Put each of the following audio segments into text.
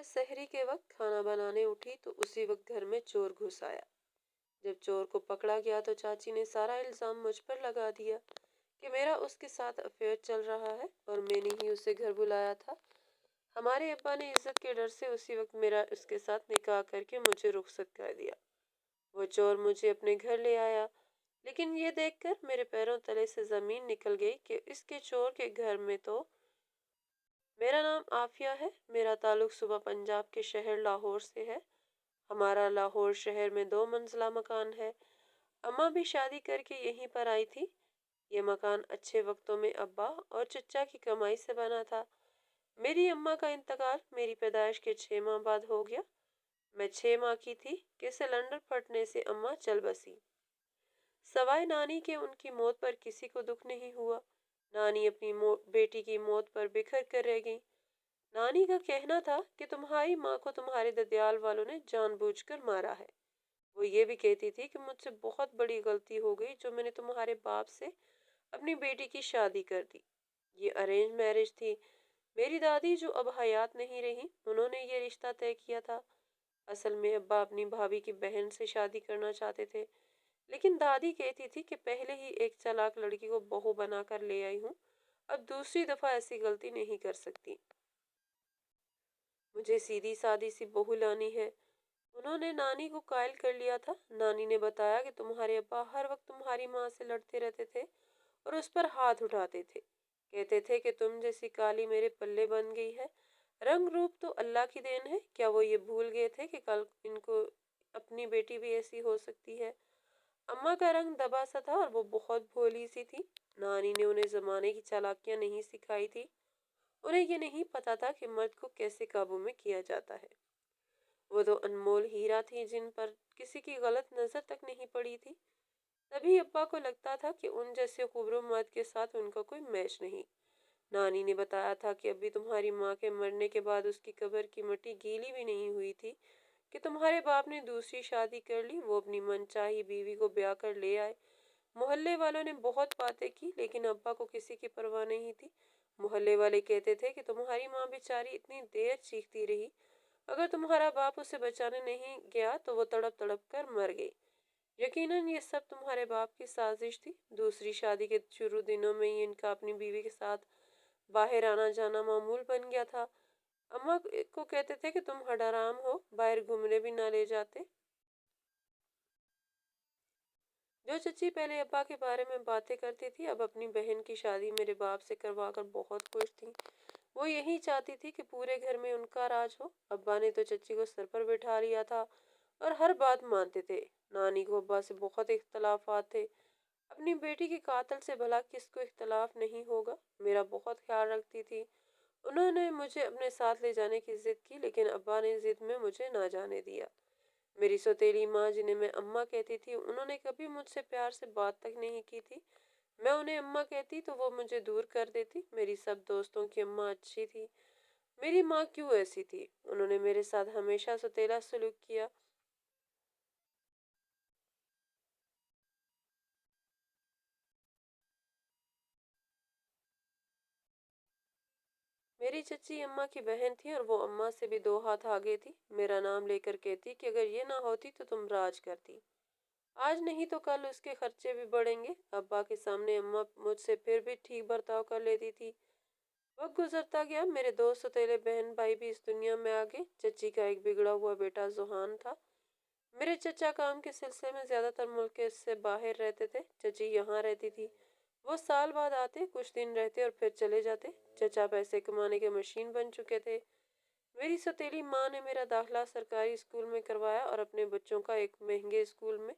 मैं सहरी के वक्त खाना बनाने उठी तो उसी वक्त घर में चोर घुस आया। जब चोर को पकड़ा गया तो चाची ने सारा इल्जाम मुझ पर लगा दिया कि मेरा उसके साथ अफेयर चल रहा है और मैंने ही उसे घर बुलाया था। हमारे अब्बा ने इज्जत के डर से उसी वक्त मेरा उसके साथ निकाह करके मुझे रुखसत कर दिया। वो चोर मुझे अपने घर ले आया, लेकिन ये देखकर मेरे पैरों तले से जमीन निकल गई कि इसके चोर के घर में तो मेरा नाम आफिया है। मेरा ताल्लुक सुबह पंजाब के शहर लाहौर से है। हमारा लाहौर शहर में 2 मंजिला मकान है। अम्मा भी शादी करके यहीं पर आई थी। ये मकान अच्छे वक्तों में अब्बा और चचा की कमाई से बना था। मेरी अम्मा का इंतकाल मेरी पैदाइश के 6 माह बाद हो गया। मैं 6 माह की थी कि सिलेंडर फटने से अम्मा चल बसी। सवाए नानी के उनकी मौत पर किसी को दुख नहीं हुआ। नानी अपनी बेटी की मौत पर बिखर कर रह गई। नानी का कहना था कि तुम्हारी माँ को तुम्हारे ददियाल वालों ने जानबूझकर मारा है। वो ये भी कहती थी कि मुझसे बहुत बड़ी गलती हो गई जो मैंने तुम्हारे बाप से अपनी बेटी की शादी कर दी। ये अरेंज मैरिज थी। मेरी दादी जो अब हयात नहीं रही, उन्होंने ये रिश्ता तय किया था। असल में अब्बा अपनी भाभी की बहन से शादी करना चाहते थे, लेकिन दादी कहती थी कि पहले ही एक चालाक लड़की को बहू बनाकर ले आई हूँ, अब दूसरी दफा ऐसी गलती नहीं कर सकती। मुझे सीधी सादी सी बहू लानी है। उन्होंने नानी को कायल कर लिया था। नानी ने बताया कि तुम्हारे अब्बा हर वक्त तुम्हारी माँ से लड़ते रहते थे और उस पर हाथ उठाते थे। कहते थे कि तुम जैसी काली मेरे पल्ले बन गई है। रंग रूप तो अल्लाह की देन है, क्या वो ये भूल गए थे कि कल इनको अपनी बेटी भी ऐसी हो सकती है। अम्मा का रंग दबा सा था और वो बहुत भोली सी थी। नानी ने उन्हें जमाने की चालाकियां नहीं सिखाई थी। उन्हें ये नहीं पता था कि मर्द को कैसे काबू में किया जाता है। वो तो अनमोल हीरा थी जिन पर किसी की गलत नजर तक नहीं पड़ी थी। तभी अब्बा को लगता था कि उन जैसे खूबरू मर्द के साथ उनका कोई मैच नहीं। नानी ने बताया था कि अभी तुम्हारी माँ के मरने के बाद उसकी कब्र की मिट्टी गीली भी नहीं हुई थी कि तुम्हारे बाप ने दूसरी शादी कर ली। वो अपनी मनचाही बीवी को ब्याह कर ले आए। मोहल्ले वालों ने बहुत बातें की, लेकिन अब्बा को किसी की परवाह नहीं थी। मोहल्ले वाले कहते थे कि तुम्हारी माँ बेचारी इतनी देर चीखती रही, अगर तुम्हारा बाप उसे बचाने नहीं गया तो वो तड़प तड़प कर मर गई। यकीनन ये सब तुम्हारे बाप की साजिश थी। दूसरी शादी के शुरू दिनों में ही इनका अपनी बीवी के साथ बाहर आना जाना मामूल बन गया था। अम्मा को कहते थे कि तुम हराम हो, बाहर घूमने भी ना ले जाते। जो चची पहले अब्बा के बारे में बातें करती थी, अब अपनी बहन की शादी मेरे बाप से करवाकर बहुत खुश थी। वो यही चाहती थी कि पूरे घर में उनका राज हो। अब्बा ने तो चची को सर पर बिठा लिया था और हर बात मानते थे। नानी को अब्बा से बहुत इख्तलाफात थे। अपनी बेटी के कातिल से भला किसको इख्तलाफ नहीं होगा। मेरा बहुत ख्याल रखती थी। उन्होंने मुझे अपने साथ ले जाने की जिद की, लेकिन अब्बा ने जिद में मुझे ना जाने दिया। मेरी सौतेली माँ, जिन्हें मैं अम्मा कहती थी, उन्होंने कभी मुझसे प्यार से बात तक नहीं की थी। मैं उन्हें अम्मा कहती तो वो मुझे दूर कर देती। मेरी सब दोस्तों की अम्मा अच्छी थी। मेरी माँ क्यों ऐसी थी? उन्होंने मेरे साथ हमेशा सौतेला सलूक किया। मेरी चच्ची अम्मा की बहन थी और वो अम्मा से भी 2 हाथ आगे थी। मेरा नाम लेकर कहती कि अगर ये ना होती तो तुम राज करती। आज नहीं तो कल उसके खर्चे भी बढ़ेंगे। अब्बा के सामने अम्मा मुझसे फिर भी ठीक बर्ताव कर लेती थी। वक्त गुजरता गया, मेरे 2 सौतेले बहन भाई भी इस दुनिया में आ गए। चच्ची का एक बिगड़ा हुआ बेटा जुहान था। मेरे चचा काम के सिलसिले में ज्यादातर मुल्क के से बाहर रहते थे। चची यहाँ रहती थी। वो साल बाद आते, कुछ दिन रहते और फिर चले जाते। चचा पैसे कमाने के मशीन बन चुके थे। मेरी सौतेली माँ ने मेरा दाखिला सरकारी स्कूल में करवाया और अपने बच्चों का एक महंगे स्कूल में।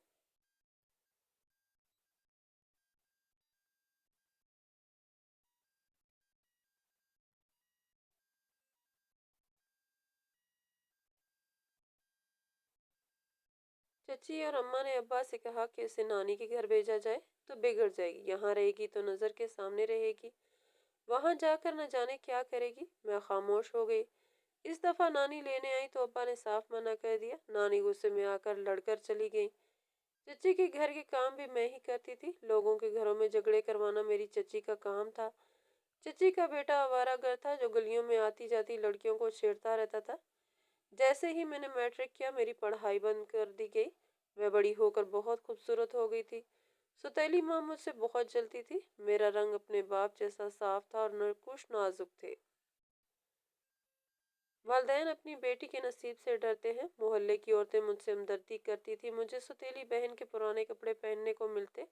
चची और अम्मा ने अब्बा से कहा कि उसे नानी के घर भेजा जाए तो बिगड़ जाएगी। यहाँ रहेगी तो नजर के सामने रहेगी, वहां जाकर न जाने क्या करेगी। मैं खामोश हो गई। इस दफा नानी लेने आई तो अब्बा ने साफ मना कर दिया। नानी गुस्से में आकर लड़कर चली गई। चची के घर के काम भी मैं ही करती थी। लोगों के घरों में झगड़े करवाना मेरी चची का काम था। चची का बेटा आवारा गर्द था जो गलियों में आती जाती लड़कियों को छेड़ता रहता था। जैसे ही मैंने मैट्रिक किया मेरी पढ़ाई बंद कर दी गई। मैं बड़ी होकर बहुत खूबसूरत हो गई थी। सौतेली माँ मुझसे बहुत जलती थी। मेरा रंग अपने बाप जैसा साफ था और नरकुश नाजुक थे। वालदैन अपनी बेटी के नसीब से डरते हैं। मोहल्ले की औरतें मुझसे हमदर्दी करती थी। मुझे सौतेली बहन के पुराने कपड़े पहनने को मिलते।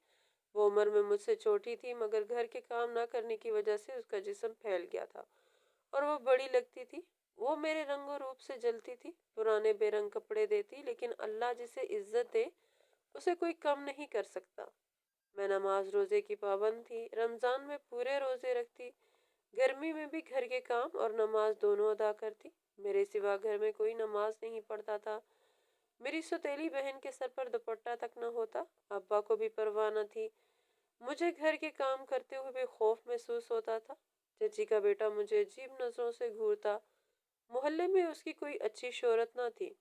वो उम्र में मुझसे छोटी थी मगर घर के काम ना करने की वजह से उसका जिस्म फैल गया था और वो बड़ी लगती थी। वो मेरे रंगो रूप से जलती थी, पुराने बेरंग कपड़े देती, लेकिन अल्लाह जिसे इज्जत दे उसे कोई कम नहीं कर सकता। मैं नमाज रोजे की पाबंद थी। रमजान में पूरे रोजे रखती। गर्मी में भी घर के काम और नमाज दोनों अदा करती। मेरे सिवा घर में कोई नमाज नहीं पढ़ता था। मेरी सौतेली बहन के सर पर दुपट्टा तक न होता। अब्बा को भी परवाह न थी। मुझे घर के काम करते हुए खौफ महसूस होता था। चची का बेटा मुझे अजीब नजरों से घूरता। मोहल्ले में उसकी कोई अच्छी शोहरत न थी।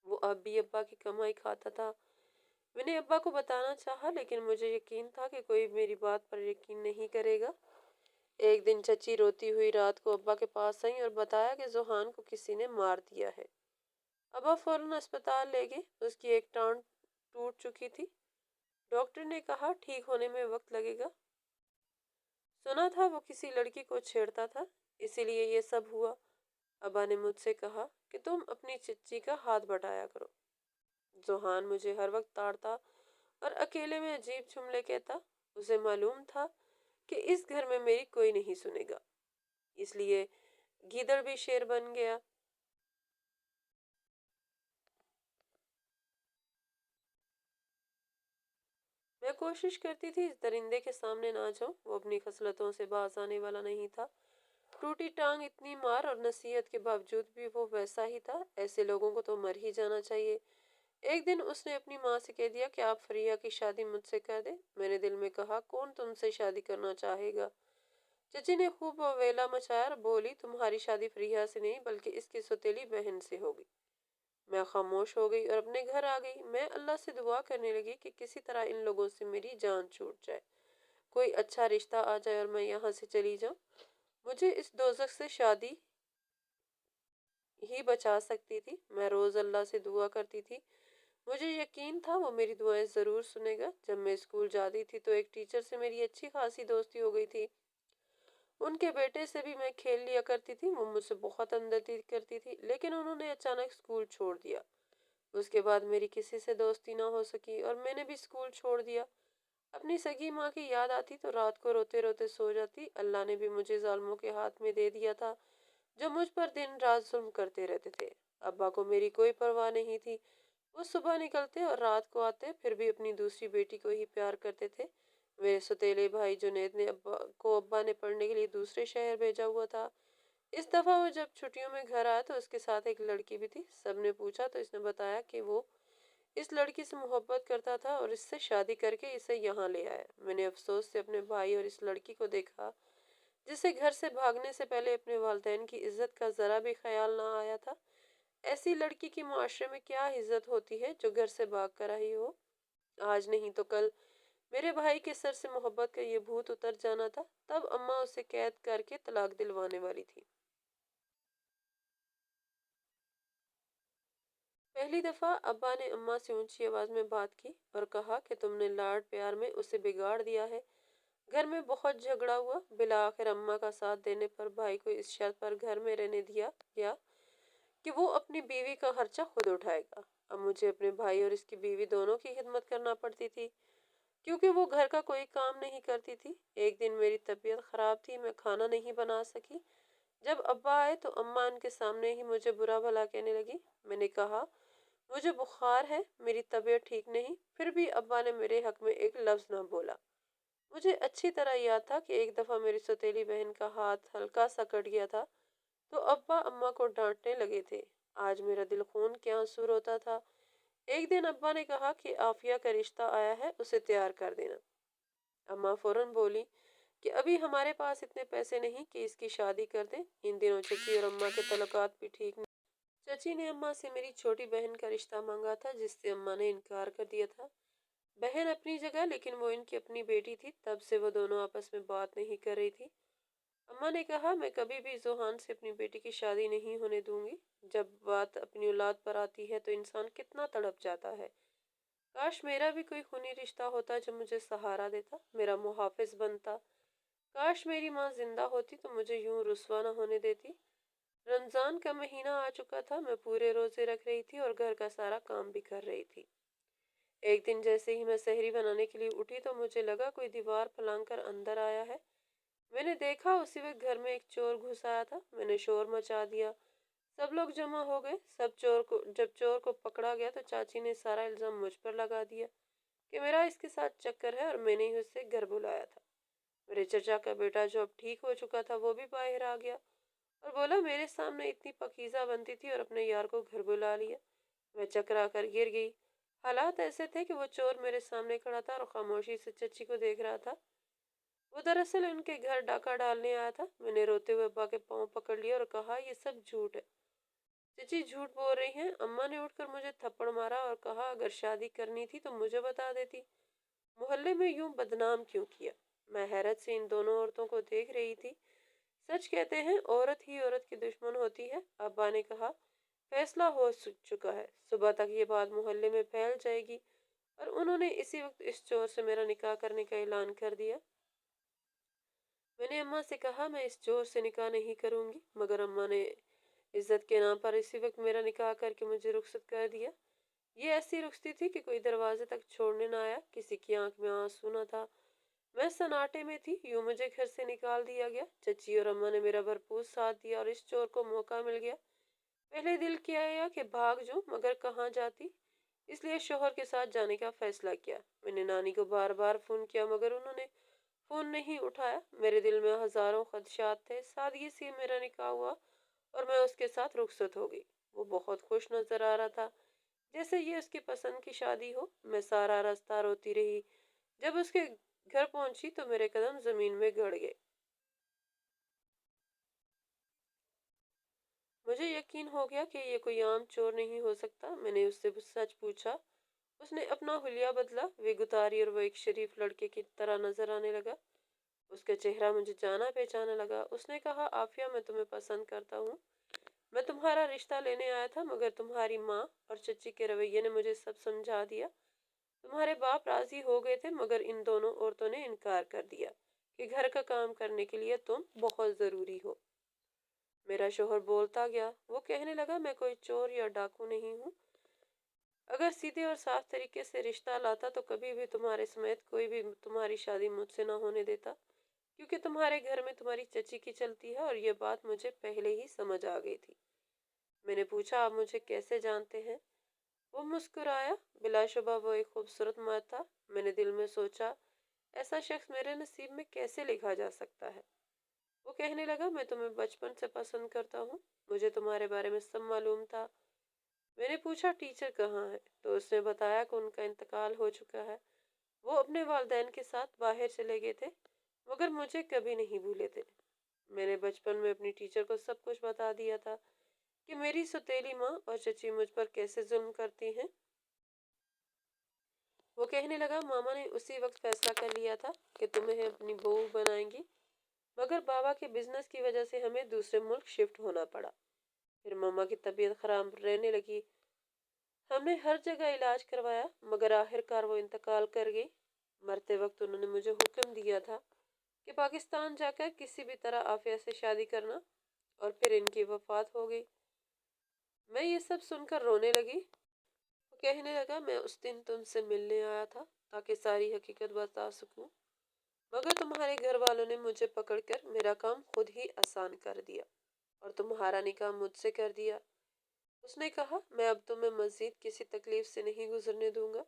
वो अब भी अब्बा की कमाई खाता था। मैंने अब्बा को बताना चाहा लेकिन मुझे यकीन था कि कोई मेरी बात पर यकीन नहीं करेगा। एक दिन चची रोती हुई रात को अब्बा के पास आई और बताया कि जोहान को किसी ने मार दिया है। अब्बा फौरन अस्पताल ले गए। उसकी एक टांग टूट चुकी थी। डॉक्टर ने कहा ठीक होने में वक्त लगेगा। सुना था वो किसी लड़की को छेड़ता था, इसीलिए ये सब हुआ। अब्बा ने मुझसे कहा कि तुम अपनी चच्ची का हाथ बटाया करो। जोहान मुझे हर वक्त ताड़ता और अकेले में अजीब जुमले कहता। उसे मालूम था कि इस घर में मेरी कोई नहीं सुनेगा, इसलिए गीदड़ भी शेर बन गया। मैं कोशिश करती थी इस दरिंदे के सामने ना जाऊं। वो अपनी खसलतों से बाज आने वाला नहीं था। टूटी टांग, इतनी मार और नसीहत के बावजूद भी वो वैसा ही था। ऐसे लोगों को तो मर ही जाना चाहिए। एक दिन उसने अपनी माँ से कह दिया कि आप फरिया की शादी मुझसे कर दे। मैंने दिल में कहा कौन तुमसे शादी करना चाहेगा। चची ने खूब वेला मचाया और बोली तुम्हारी शादी फरिया से नहीं बल्कि इसकी सौतेली बहन से होगी। मैं खामोश हो गई और अपने घर आ गई। मैं अल्लाह से दुआ करने लगी कि किसी तरह इन लोगों से मेरी जान छूट जाए, कोई अच्छा रिश्ता आ जाए और मैं यहाँ से चली जाऊं। मुझे इस दोजख से शादी ही बचा सकती थी। मैं रोज अल्लाह से दुआ करती थी। मुझे यकीन था वो मेरी दुआएं जरूर सुनेगा। जब मैं स्कूल जाती थी तो एक टीचर से मेरी अच्छी खासी दोस्ती हो गई थी। उनके बेटे से भी मैं खेल लिया करती थी। वो मुझसे बहुत हमदर्दी करती थी, लेकिन उन्होंने अचानक स्कूल छोड़ दिया। उसके बाद मेरी किसी से दोस्ती ना हो सकी और मैंने भी स्कूल छोड़ दिया। अपनी सगी माँ की याद आती तो रात को रोते रोते सो जाती। अल्लाह ने भी मुझे जालिमों के हाथ में दे दिया था जो मुझ पर दिन रात जुल्म करते रहते थे। अब्बा को मेरी कोई परवाह नहीं थी। वो सुबह निकलते और रात को आते, फिर भी अपनी दूसरी बेटी को ही प्यार करते थे। मेरे सौतेले भाई जुनैद ने अब्बा ने पढ़ने के लिए दूसरे शहर भेजा हुआ था। इस दफा वो जब छुट्टियों में घर आया तो उसके साथ एक लड़की भी थी। सबने पूछा तो इसने बताया कि वो इस लड़की से मोहब्बत करता था और इससे शादी करके इसे यहाँ ले आया। मैंने अफसोस से अपने भाई और इस लड़की को देखा जिसे घर से भागने से पहले अपने वालिदैन की इज्जत का जरा भी ख्याल ना आया था। ऐसी लड़की की मुआशरे में क्या इज्जत होती है जो घर से भाग कर आई हो। आज नहीं तो कल मेरे भाई के सर से मोहब्बत का ये भूत उतर जाना था। तब अम्मा उसे कैद करके तलाक दिलवाने वाली थी। पहली दफा अब्बा ने अम्मा से ऊंची आवाज में बात की और कहा कि तुमने लाड प्यार में उसे बिगाड़ दिया है। घर में बहुत झगड़ा हुआ। बिला आखिर अम्मा का साथ देने पर भाई को इस शर्त पर घर में रहने दिया गया कि वो अपनी बीवी का खर्चा खुद उठाएगा। अब मुझे अपने भाई और इसकी बीवी दोनों की खिदमत करना पड़ती थी क्योंकि वो घर का कोई काम नहीं करती थी। एक दिन मेरी तबीयत खराब थी, मैं खाना नहीं बना सकी। जब अब्बा आए तो अम्मा उनके सामने ही मुझे बुरा भला कहने लगी। मैंने कहा मुझे बुखार है, मेरी तबीयत ठीक नहीं। फिर भी अब्बा ने मेरे हक में एक लफ्ज ना बोला। मुझे अच्छी तरह याद था कि एक दफा मेरी सौतेली बहन का हाथ हल्का सा कट गया था तो अब्बा अम्मा को डांटने लगे थे। आज मेरा दिल खून के आंसू रोता था। एक दिन अब्बा ने कहा कि आफिया का रिश्ता आया है, उसे तैयार कर देना। अम्मा फौरन बोली कि अभी हमारे पास इतने पैसे नहीं कि इसकी शादी कर दें। इन दिनों चची और अम्मा के तल्लुकात भी ठीक नहीं। चची ने अम्मा से मेरी छोटी बहन का रिश्ता मांगा था जिससे अम्मा ने इनकार कर दिया था। बहन अपनी जगह, लेकिन वो इनकी अपनी बेटी थी। तब से वो दोनों आपस में बात नहीं कर रही थी। अम्मा ने कहा, मैं कभी भी जोहान से अपनी बेटी की शादी नहीं होने दूंगी। जब बात अपनी औलाद पर आती है तो इंसान कितना तड़प जाता है। काश मेरा भी कोई खूनी रिश्ता होता जो मुझे सहारा देता, मेरा मुहाफिज बनता। काश मेरी माँ जिंदा होती तो मुझे यूं रुस्वा न होने देती। रमजान का महीना आ चुका था, मैं पूरे रोजे रख रही थी और घर का सारा काम भी कर रही थी। एक दिन जैसे ही मैं सहरी बनाने के लिए उठी तो मुझे लगा कोई दीवार फलांग कर अंदर आया है। मैंने देखा उसी वक्त घर में एक चोर घुस आया था। मैंने शोर मचा दिया, सब लोग जमा हो गए। जब चोर को पकड़ा गया तो चाची ने सारा इल्जाम मुझ पर लगा दिया कि मेरा इसके साथ चक्कर है और मैंने ही उसे घर बुलाया था। मेरे चचा का बेटा जो अब ठीक हो चुका था वो भी बाहर आ गया और बोला, मेरे सामने इतनी पकीजा बनती थी और अपने यार को घर बुला लिया। मैं चकरा कर गिर गई। हालात ऐसे थे कि वो चोर मेरे सामने खड़ा था और खामोशी से चच्ची को देख रहा था। वो दरअसल उनके घर डाका डालने आया था। मैंने रोते हुए अब्बा के पांव पकड़ लिया और कहा, ये सब झूठ है, चची झूठ बोल रही हैं। अम्मा ने उठकर मुझे थप्पड़ मारा और कहा, अगर शादी करनी थी तो मुझे बता देती, मोहल्ले में यूं बदनाम क्यों किया। मैं हैरत से इन दोनों औरतों को देख रही थी। सच कहते हैं, औरत ही औरत की दुश्मन होती है। अब्बा ने कहा, फैसला हो चुका है, सुबह तक ये बात मोहल्ले में फैल जाएगी। और उन्होंने इसी वक्त इस चोर से मेरा निकाह करने का ऐलान कर दिया। मैंने अम्मा से कहा, मैं इस चोर से निकाह नहीं करूंगी, मगर अम्मा ने इज्जत के नाम पर इसी वक्त मेरा निकाह करके मुझे रुखसत कर दिया। ये ऐसी रुखसती थी कि कोई दरवाजे तक छोड़ने ना आया, किसी की आंख में आंसू न था। मैं सन्नाटे में थी, यूं मुझे घर से निकाल दिया गया। चची और अम्मा ने मेरा भरपूर साथ दिया और इस चोर को मौका मिल गया। पहले दिल किया कि भाग जाऊं, मगर कहाँ जाती, इसलिए शोहर के साथ जाने का फैसला किया। मैंने नानी को बार बार फोन किया मगर उन्होंने फोन नहीं उठाया। मेरे दिल में हजारों खदशात थे। सादगी से मेरा निकाह हुआ और मैं उसके साथ रुखसत हो गई। वो बहुत खुश नजर आ रहा था, जैसे ये उसकी पसंद की शादी हो। मैं सारा रास्ता रोती रही। जब उसके घर पहुंची तो मेरे कदम जमीन में गड़ गए। मुझे यकीन हो गया कि ये कोई आम चोर नहीं हो सकता। मैंने उससे सच पूछा। उसने अपना हुलिया बदला, विग उतारी और वो एक शरीफ लड़के की तरह नजर आने लगा। उसका चेहरा मुझे जाना पहचाना लगा। उसने कहा, आफिया, मैं तुम्हें पसंद करता हूँ। मैं तुम्हारा रिश्ता लेने आया था, मगर तुम्हारी माँ और चची के रवैये ने मुझे सब समझा दिया। तुम्हारे बाप राजी हो गए थे, मगर इन दोनों औरतों ने इनकार कर दिया कि घर का काम करने के लिए तुम बहुत जरूरी हो। मेरा शोहर बोलता गया। वो कहने लगा, मैं कोई चोर या डाकू नहीं हूँ। अगर सीधे और साफ तरीके से रिश्ता लाता तो कभी भी तुम्हारे समेत कोई भी तुम्हारी शादी मुझसे ना होने देता, क्योंकि तुम्हारे घर में तुम्हारी चची की चलती है और ये बात मुझे पहले ही समझ आ गई थी। मैंने पूछा, आप मुझे कैसे जानते हैं? वो मुस्कुराया। बिलाशुबा वो एक खूबसूरत मर्द था। मैंने दिल में सोचा, ऐसा शख्स मेरे नसीब में कैसे लिखा जा सकता है। वो कहने लगा, मैं तुम्हें बचपन से पसंद करता हूँ, मुझे तुम्हारे बारे में सब मालूम था। मैंने पूछा, टीचर कहाँ है? तो उसने बताया कि उनका इंतकाल हो चुका है। वो अपने वालिदैन के साथ बाहर चले गए थे, मगर मुझे कभी नहीं भूले थे। मैंने बचपन में अपनी टीचर को सब कुछ बता दिया था कि मेरी सौतेली माँ और चची मुझ पर कैसे जुल्म करती हैं। वो कहने लगा, मामा ने उसी वक्त फैसला कर लिया था कि तुम्हें अपनी बहू बनाएंगी, मगर बाबा के बिजनेस की वजह से हमें दूसरे मुल्क शिफ्ट होना पड़ा। फिर मामा की तबीयत खराब रहने लगी। हमने हर जगह इलाज करवाया, मगर आखिरकार वो इंतकाल कर गई। मरते वक्त उन्होंने मुझे हुक्म दिया था कि पाकिस्तान जाकर किसी भी तरह आफिया से शादी करना, और फिर इनकी वफात हो गई। मैं ये सब सुनकर रोने लगी। वो कहने लगा, मैं उस दिन तुमसे मिलने आया था ताकि सारी हकीकत बता सकूं, मगर तुम्हारे घर वालों ने मुझे पकड़कर मेरा काम खुद ही आसान कर दिया और तुम्हारा निकाह मुझसे कर दिया। उसने कहा, मैं अब तुम्हें मजीद किसी तकलीफ से नहीं गुजरने दूंगा।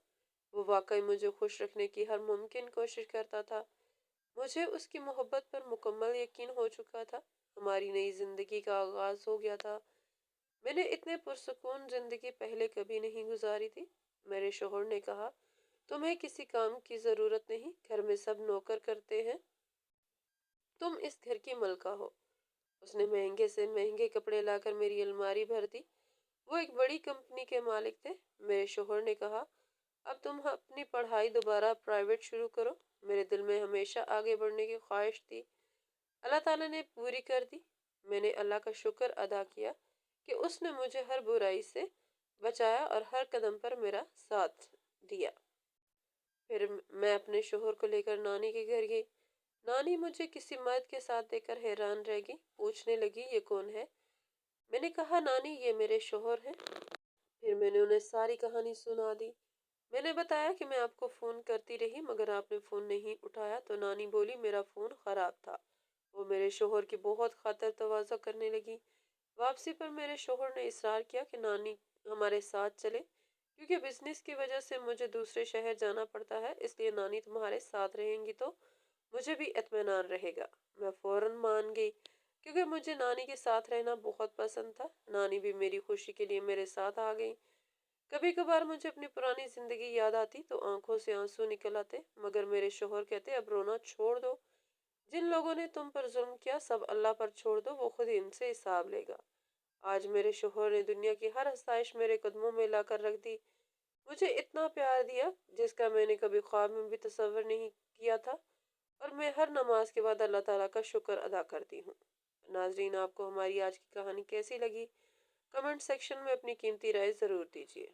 वो वाकई मुझे खुश रखने की हर मुमकिन कोशिश करता था। मुझे उसकी मोहब्बत पर मुकम्मल यकीन हो चुका था। हमारी नई जिंदगी का आगाज हो गया था। मैंने इतने पुरसुकून जिंदगी पहले कभी नहीं गुजारी थी। मेरे शोहर ने कहा, तुम्हें किसी काम की जरूरत नहीं, घर में सब नौकर करते हैं, तुम इस घर की मलका हो। उसने महंगे से महंगे कपड़े लाकर मेरी अलमारी भर दी। वो एक बड़ी कंपनी के मालिक थे। मेरे शोहर ने कहा, अब तुम अपनी पढ़ाई दोबारा प्राइवेट शुरू करो। मेरे दिल में हमेशा आगे बढ़ने की ख्वाहिश थी, اللہ تعالیٰ نے پوری کر دی۔ میں نے اللہ کا شکر ادا کیا کہ اس نے مجھے ہر برائی سے بچایا اور ہر قدم پر میرا ساتھ دیا۔ پھر میں اپنے شوہر کو لے کر نانی کے گھر گئی۔ نانی مجھے کسی مرد کے ساتھ دیکھ کر حیران رہ گئی، پوچھنے لگی یہ کون ہے؟ میں نے کہا نانی یہ میرے شوہر ہیں۔ پھر میں نے انہیں ساری کہانی سنا دی۔ میں نے بتایا کہ میں آپ کو فون کرتی رہی مگر آپ نے فون نہیں اٹھایا تو نانی بولی میرا فون خراب تھا۔ وہ میرے شوہر کی بہت خاطر تواضع کرنے لگی۔ واپسی پر میرے شوہر نے اصرار کیا کہ نانی ہمارے ساتھ چلے، کیونکہ بزنس کی وجہ سے مجھے دوسرے شہر جانا پڑتا ہے، اس لیے نانی تمہارے ساتھ رہیں گی تو مجھے بھی اطمینان رہے گا۔ میں فوراً مان گئی کیونکہ مجھے نانی کے ساتھ رہنا بہت پسند تھا۔ نانی بھی میری خوشی کے لیے میرے ساتھ آ گئی۔ کبھی کبھار مجھے اپنی پرانی زندگی یاد آتی تو آنکھوں سے آنسو نکل آتے، مگر میرے شوہر کہتے اب رونا چھوڑ دو، جن لوگوں نے تم پر ظلم کیا سب اللہ پر چھوڑ دو، وہ خود ان سے حساب لے گا۔ آج میرے شوہر نے دنیا کی ہر آسائش میرے قدموں میں لا کر رکھ دی، مجھے اتنا پیار دیا جس کا میں نے کبھی خواب میں بھی تصور نہیں کیا تھا، اور میں ہر نماز کے بعد اللہ تعالیٰ کا شکر ادا کرتی ہوں۔ ناظرین، آپ کو ہماری آج کی کہانی کیسی لگی؟ کمنٹ سیکشن میں اپنی قیمتی رائے ضرور دیجیے۔